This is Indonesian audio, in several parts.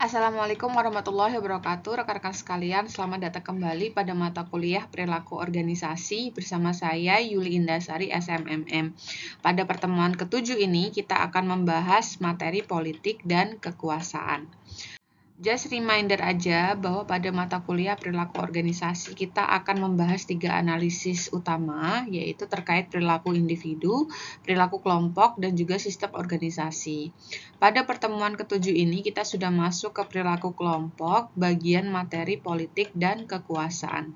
Assalamualaikum warahmatullahi wabarakatuh. Rekan-rekan sekalian, selamat datang kembali pada mata kuliah Perilaku Organisasi bersama saya Yuli Indasari SMMM. Pada pertemuan ketujuh ini, kita akan membahas materi politik dan kekuasaan. Just reminder aja bahwa pada mata kuliah perilaku organisasi kita akan membahas 3 analisis utama, yaitu terkait perilaku individu, perilaku kelompok, dan juga sistem organisasi. Pada pertemuan ketujuh ini kita sudah masuk ke perilaku kelompok, bagian materi politik dan kekuasaan.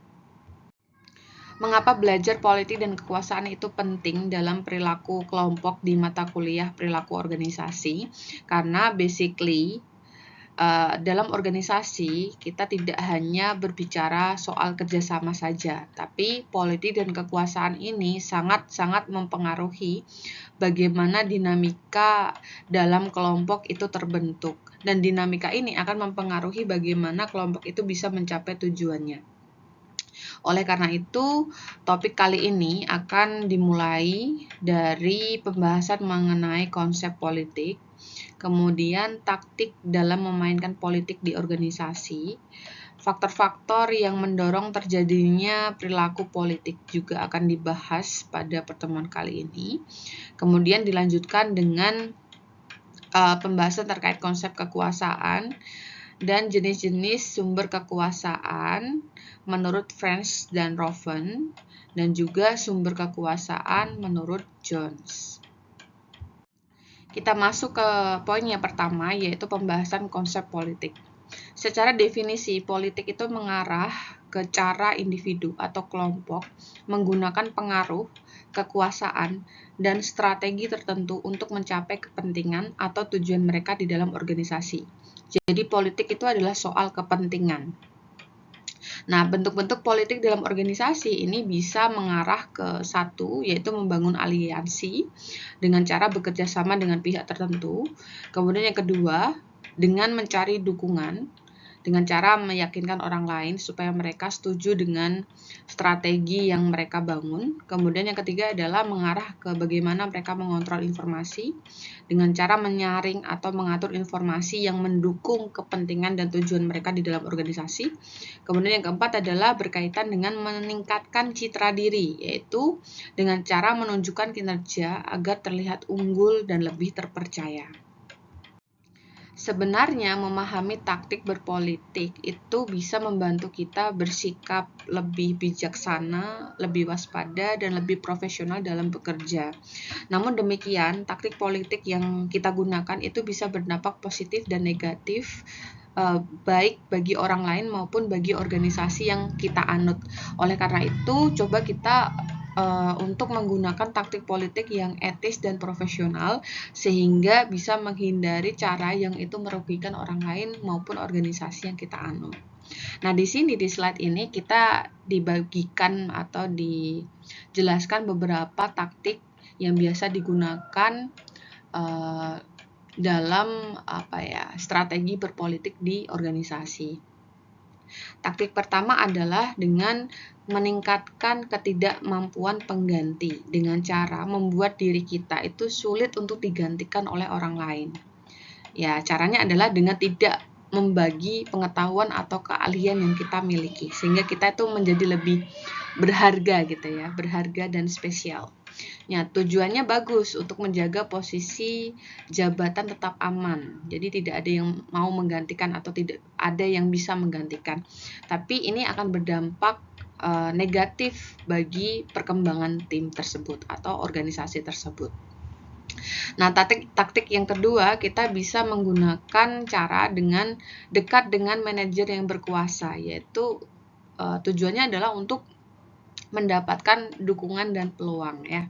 Mengapa belajar politik dan kekuasaan itu penting dalam perilaku kelompok di mata kuliah perilaku organisasi? Karena basically dalam organisasi kita tidak hanya berbicara soal kerjasama saja, tapi politik dan kekuasaan ini sangat-sangat mempengaruhi bagaimana dinamika dalam kelompok itu terbentuk, dan dinamika ini akan mempengaruhi bagaimana kelompok itu bisa mencapai tujuannya. Oleh karena itu, topik kali ini akan dimulai dari pembahasan mengenai konsep politik, kemudian taktik dalam memainkan politik di organisasi, faktor-faktor yang mendorong terjadinya perilaku politik juga akan dibahas pada pertemuan kali ini. Kemudian dilanjutkan dengan pembahasan terkait konsep kekuasaan dan jenis-jenis sumber kekuasaan menurut French dan Roven, dan juga sumber kekuasaan menurut Jones. Kita masuk ke poin yang pertama, yaitu pembahasan konsep politik. Secara definisi, politik itu mengarah ke cara individu atau kelompok menggunakan pengaruh, kekuasaan, dan strategi tertentu untuk mencapai kepentingan atau tujuan mereka di dalam organisasi. Jadi politik itu adalah soal kepentingan. Nah, bentuk-bentuk politik dalam organisasi ini bisa mengarah ke satu, yaitu membangun aliansi dengan cara bekerja sama dengan pihak tertentu. Kemudian yang kedua, dengan mencari dukungan, dengan cara meyakinkan orang lain supaya mereka setuju dengan strategi yang mereka bangun. Kemudian yang ketiga adalah mengarah ke bagaimana mereka mengontrol informasi dengan cara menyaring atau mengatur informasi yang mendukung kepentingan dan tujuan mereka di dalam organisasi. Kemudian yang keempat adalah berkaitan dengan meningkatkan citra diri, yaitu dengan cara menunjukkan kinerja agar terlihat unggul dan lebih terpercaya. Sebenarnya memahami taktik berpolitik itu bisa membantu kita bersikap lebih bijaksana, lebih waspada, dan lebih profesional dalam bekerja. Namun demikian, taktik politik yang kita gunakan itu bisa berdampak positif dan negatif, baik bagi orang lain maupun bagi organisasi yang kita anut. Oleh karena itu, coba kita untuk menggunakan taktik politik yang etis dan profesional sehingga bisa menghindari cara yang itu merugikan orang lain maupun organisasi yang kita anut. Nah, di sini di slide ini kita dibagikan atau dijelaskan beberapa taktik yang biasa digunakan dalam strategi berpolitik di organisasi. Taktik pertama adalah dengan meningkatkan ketidakmampuan pengganti dengan cara membuat diri kita itu sulit untuk digantikan oleh orang lain. Ya, caranya adalah dengan tidak membagi pengetahuan atau keahlian yang kita miliki sehingga kita itu menjadi lebih berharga gitu ya, berharga dan spesial. Ya, tujuannya bagus untuk menjaga posisi jabatan tetap aman. Jadi tidak ada yang mau menggantikan atau tidak ada yang bisa menggantikan. Tapi ini akan berdampak negatif bagi perkembangan tim tersebut atau organisasi tersebut. Nah, taktik yang kedua, kita bisa menggunakan cara dengan dekat dengan manajer yang berkuasa, yaitu tujuannya adalah untuk mendapatkan dukungan dan peluang ya.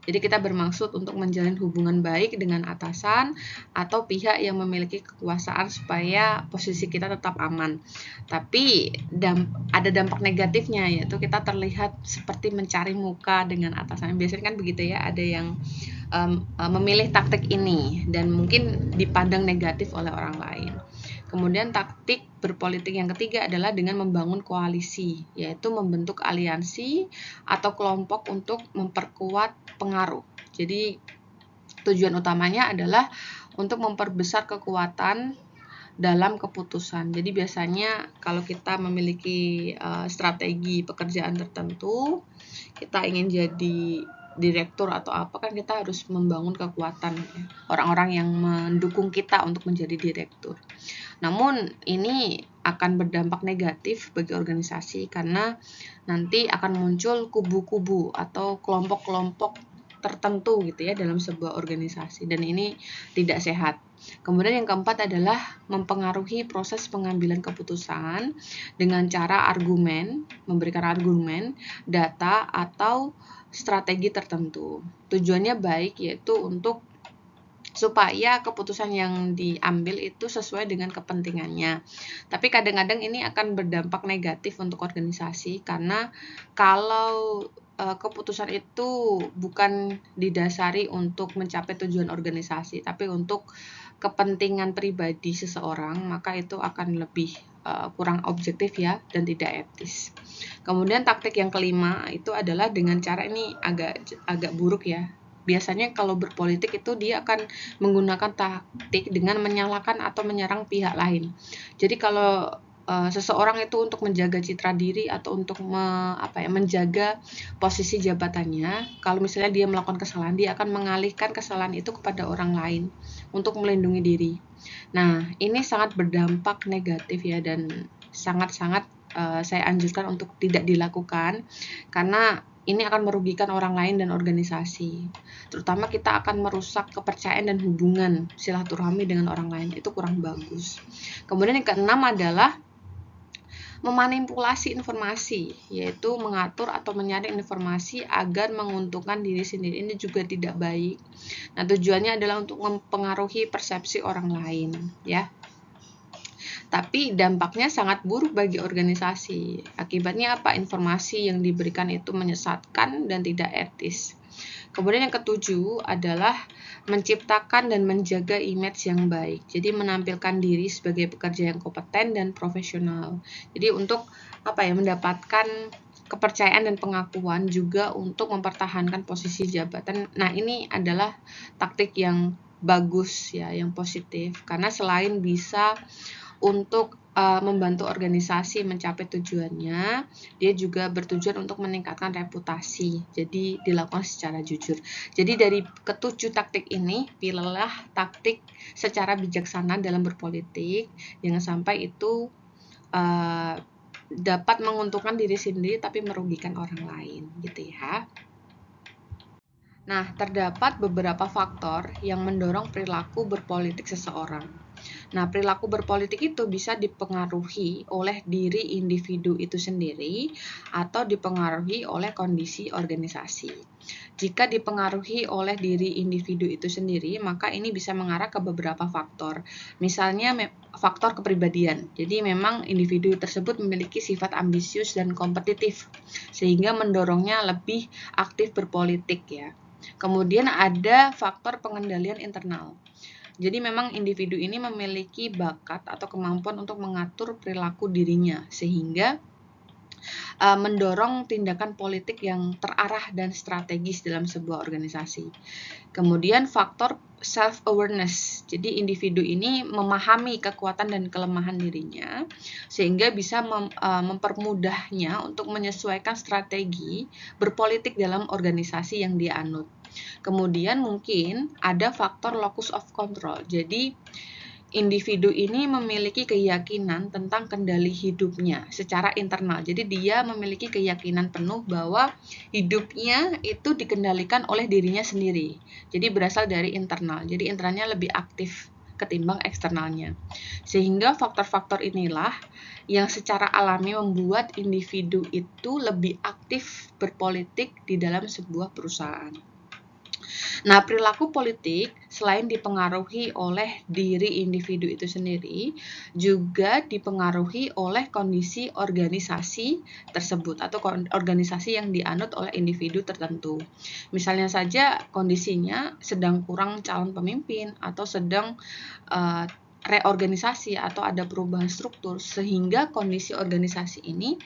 Jadi kita bermaksud untuk menjalin hubungan baik dengan atasan atau pihak yang memiliki kekuasaan supaya posisi kita tetap aman. Tapi ada dampak negatifnya, yaitu kita terlihat seperti mencari muka dengan atasan. Biasanya kan begitu ya, ada yang memilih taktik ini dan mungkin dipandang negatif oleh orang lain. Kemudian taktik berpolitik yang ketiga adalah dengan membangun koalisi, yaitu membentuk aliansi atau kelompok untuk memperkuat pengaruh. Jadi tujuan utamanya adalah untuk memperbesar kekuatan dalam keputusan. Jadi biasanya kalau kita memiliki strategi pekerjaan tertentu, kita ingin jadi direktur atau apa, kan kita harus membangun kekuatan orang-orang yang mendukung kita untuk menjadi direktur. Namun ini akan berdampak negatif bagi organisasi karena nanti akan muncul kubu-kubu atau kelompok-kelompok tertentu gitu ya dalam sebuah organisasi, dan ini tidak sehat. Kemudian yang keempat adalah mempengaruhi proses pengambilan keputusan dengan cara argumen, memberikan argumen, data, atau strategi tertentu. Tujuannya baik, yaitu untuk supaya keputusan yang diambil itu sesuai dengan kepentingannya. Tapi kadang-kadang ini akan berdampak negatif untuk organisasi karena kalau keputusan itu bukan didasari untuk mencapai tujuan organisasi, tapi untuk kepentingan pribadi seseorang, maka itu akan lebih kurang objektif ya, dan tidak etis. Kemudian taktik yang kelima itu adalah dengan cara ini agak buruk ya. Biasanya kalau berpolitik itu dia akan menggunakan taktik dengan menyalahkan atau menyerang pihak lain. Jadi kalau seseorang itu untuk menjaga citra diri atau untuk menjaga posisi jabatannya, kalau misalnya dia melakukan kesalahan, dia akan mengalihkan kesalahan itu kepada orang lain untuk melindungi diri. Nah, ini sangat berdampak negatif ya, dan sangat-sangat saya anjurkan untuk tidak dilakukan karena ini akan merugikan orang lain dan organisasi. Terutama kita akan merusak kepercayaan dan hubungan silaturahmi dengan orang lain. Itu kurang bagus. Kemudian yang keenam adalah memanipulasi informasi, yaitu mengatur atau menyaring informasi agar menguntungkan diri sendiri. Ini juga tidak baik. Nah, tujuannya adalah untuk mempengaruhi persepsi orang lain, ya. Tapi dampaknya sangat buruk bagi organisasi. Akibatnya apa? Informasi yang diberikan itu menyesatkan dan tidak etis. Kemudian yang ketujuh adalah menciptakan dan menjaga image yang baik. Jadi menampilkan diri sebagai pekerja yang kompeten dan profesional. Jadi untuk mendapatkan kepercayaan dan pengakuan, juga untuk mempertahankan posisi jabatan. Nah, ini adalah taktik yang bagus ya, yang positif, karena selain bisa untuk membantu organisasi mencapai tujuannya, dia juga bertujuan untuk meningkatkan reputasi. Jadi dilakukan secara jujur. Jadi dari ketujuh taktik ini, pilihlah taktik secara bijaksana dalam berpolitik. Jangan sampai itu dapat menguntungkan diri sendiri tapi merugikan orang lain, gitu ya. Nah, terdapat beberapa faktor yang mendorong perilaku berpolitik seseorang. Nah, perilaku berpolitik itu bisa dipengaruhi oleh diri individu itu sendiri atau dipengaruhi oleh kondisi organisasi. Jika dipengaruhi oleh diri individu itu sendiri, maka ini bisa mengarah ke beberapa faktor. Misalnya faktor kepribadian. Jadi memang individu tersebut memiliki sifat ambisius dan kompetitif, sehingga mendorongnya lebih aktif berpolitik ya. Kemudian ada faktor pengendalian internal. Jadi memang individu ini memiliki bakat atau kemampuan untuk mengatur perilaku dirinya, sehingga mendorong tindakan politik yang terarah dan strategis dalam sebuah organisasi. Kemudian faktor self-awareness. Jadi individu ini memahami kekuatan dan kelemahan dirinya, sehingga bisa mempermudahnya untuk menyesuaikan strategi berpolitik dalam organisasi yang dia anut. Kemudian mungkin ada faktor locus of control. Jadi individu ini memiliki keyakinan tentang kendali hidupnya secara internal. Jadi dia memiliki keyakinan penuh bahwa hidupnya itu dikendalikan oleh dirinya sendiri. Jadi berasal dari internal. Jadi internalnya lebih aktif ketimbang eksternalnya. Sehingga faktor-faktor inilah yang secara alami membuat individu itu lebih aktif berpolitik di dalam sebuah perusahaan. Nah, perilaku politik selain dipengaruhi oleh diri individu itu sendiri, juga dipengaruhi oleh kondisi organisasi tersebut atau organisasi yang dianut oleh individu tertentu. Misalnya saja kondisinya sedang kurang calon pemimpin atau sedang reorganisasi atau ada perubahan struktur, sehingga kondisi organisasi ini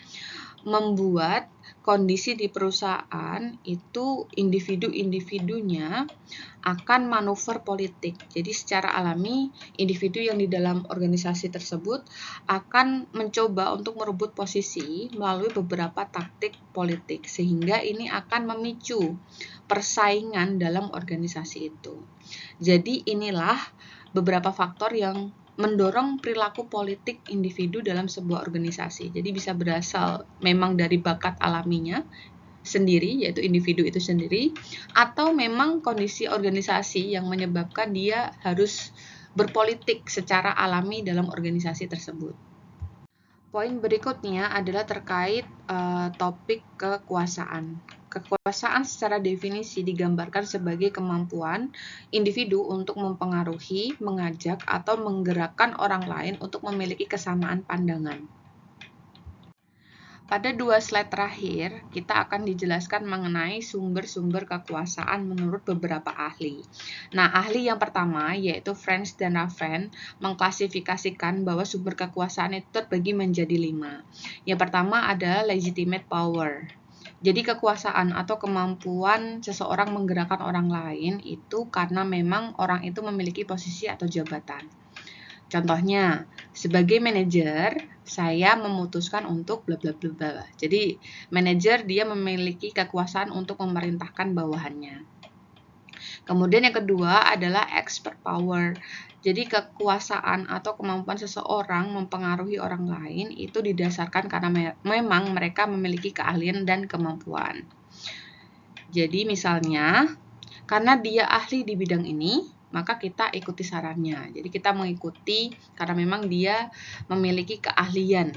membuat kondisi di perusahaan itu individu-individunya akan manuver politik. Jadi secara alami individu yang di dalam organisasi tersebut akan mencoba untuk merebut posisi melalui beberapa taktik politik, sehingga ini akan memicu persaingan dalam organisasi itu. Jadi inilah beberapa faktor yang mendorong perilaku politik individu dalam sebuah organisasi. Jadi bisa berasal memang dari bakat alaminya sendiri, yaitu individu itu sendiri, atau memang kondisi organisasi yang menyebabkan dia harus berpolitik secara alami dalam organisasi tersebut. Poin berikutnya adalah terkait topik kekuasaan. Kekuasaan secara definisi digambarkan sebagai kemampuan individu untuk mempengaruhi, mengajak, atau menggerakkan orang lain untuk memiliki kesamaan pandangan. Pada 2 slide terakhir, kita akan dijelaskan mengenai sumber-sumber kekuasaan menurut beberapa ahli. Nah, ahli yang pertama, yaitu French dan Raven, mengklasifikasikan bahwa sumber kekuasaan itu terbagi menjadi 5. Yang pertama adalah legitimate power. Jadi kekuasaan atau kemampuan seseorang menggerakkan orang lain itu karena memang orang itu memiliki posisi atau jabatan. Contohnya, sebagai manajer, saya memutuskan untuk bla bla bla bla. Jadi, manajer dia memiliki kekuasaan untuk memerintahkan bawahannya. Kemudian yang kedua adalah expert power. Jadi, kekuasaan atau kemampuan seseorang mempengaruhi orang lain itu didasarkan karena memang mereka memiliki keahlian dan kemampuan. Jadi, misalnya, karena dia ahli di bidang ini, maka kita ikuti sarannya. Jadi kita mengikuti karena memang dia memiliki keahlian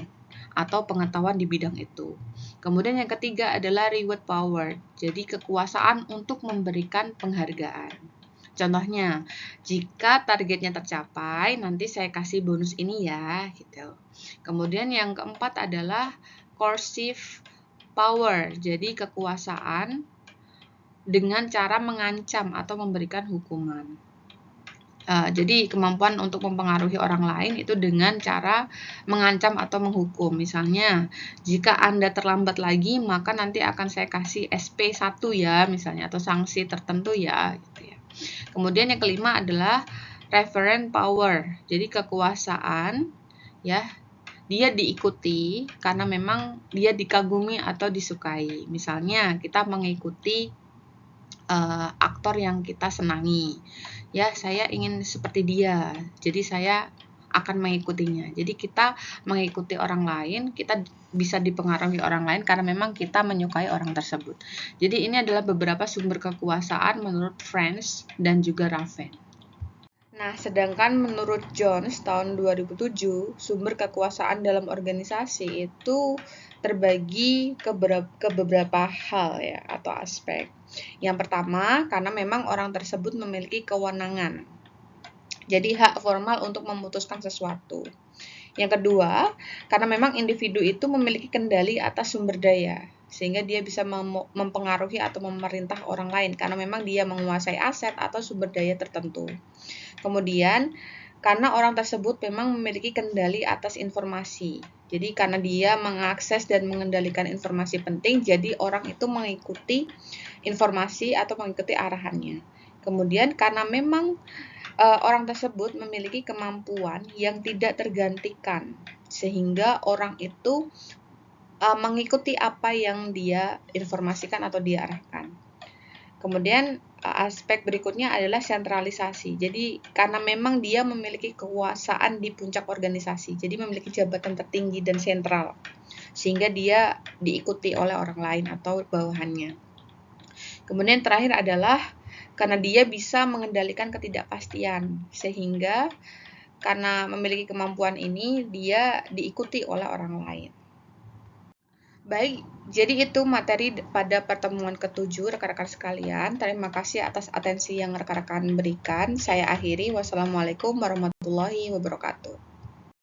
atau pengetahuan di bidang itu. Kemudian yang ketiga adalah reward power. Jadi kekuasaan untuk memberikan penghargaan. Contohnya, jika targetnya tercapai, nanti saya kasih bonus ini ya, gitu. Kemudian yang keempat adalah coercive power. Jadi kekuasaan dengan cara mengancam atau memberikan hukuman. Jadi kemampuan untuk mempengaruhi orang lain itu dengan cara mengancam atau menghukum. Misalnya, jika Anda terlambat lagi, maka nanti akan saya kasih SP1 ya, misalnya, atau sanksi tertentu ya, gitu ya. Kemudian yang kelima adalah referent power. Jadi kekuasaan ya, dia diikuti karena memang dia dikagumi atau disukai. Misalnya, kita mengikuti aktor yang kita senangi. Ya, saya ingin seperti dia, jadi saya akan mengikutinya. Jadi kita mengikuti orang lain, kita bisa dipengaruhi orang lain karena memang kita menyukai orang tersebut. Jadi ini adalah beberapa sumber kekuasaan menurut French dan juga Raven. Nah, sedangkan menurut Jones tahun 2007, sumber kekuasaan dalam organisasi itu terbagi ke beberapa hal ya atau aspek. Yang pertama, karena memang orang tersebut memiliki kewenangan. Jadi hak formal untuk memutuskan sesuatu. Yang kedua, karena memang individu itu memiliki kendali atas sumber daya, sehingga dia bisa mempengaruhi atau memerintah orang lain karena memang dia menguasai aset atau sumber daya tertentu. Kemudian, karena orang tersebut memang memiliki kendali atas informasi. Jadi karena dia mengakses dan mengendalikan informasi penting, jadi orang itu mengikuti informasi atau mengikuti arahannya. Kemudian karena memang orang tersebut memiliki kemampuan yang tidak tergantikan, sehingga orang itu mengikuti apa yang dia informasikan atau dia arahkan. Kemudian aspek berikutnya adalah sentralisasi. Jadi karena memang dia memiliki kekuasaan di puncak organisasi, jadi memiliki jabatan tertinggi dan sentral, sehingga dia diikuti oleh orang lain atau bawahannya. Kemudian terakhir adalah karena dia bisa mengendalikan ketidakpastian, sehingga karena memiliki kemampuan ini dia diikuti oleh orang lain. Baik, jadi itu materi pada pertemuan ke-7 rekan-rekan sekalian. Terima kasih atas atensi yang rekan-rekan berikan. Saya akhiri. Wassalamualaikum warahmatullahi wabarakatuh.